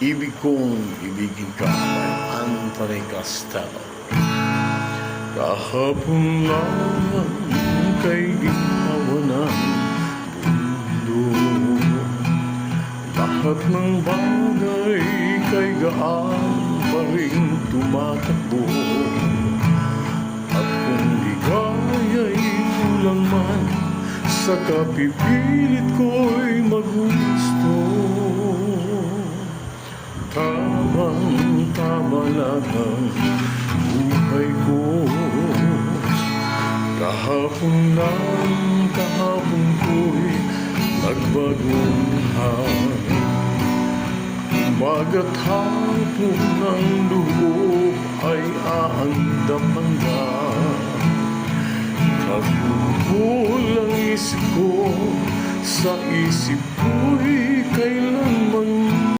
Ibig kong ibigin ka, may Anthony Costello. Kahapon lang kay ginawa ng mundo. Lahat ng bagay kay gaan pa rin tumatakbo. At kung ligaya'y kulang man, sa kapipilit ko'y magusto. Tamang-tama lang ang buhay ko. Kahapon ko'y nagbagong hari. Umaga't hapon ng loob ay aandam-anda. Nagbuhol ang isip ko, sa isip ko'y kailanman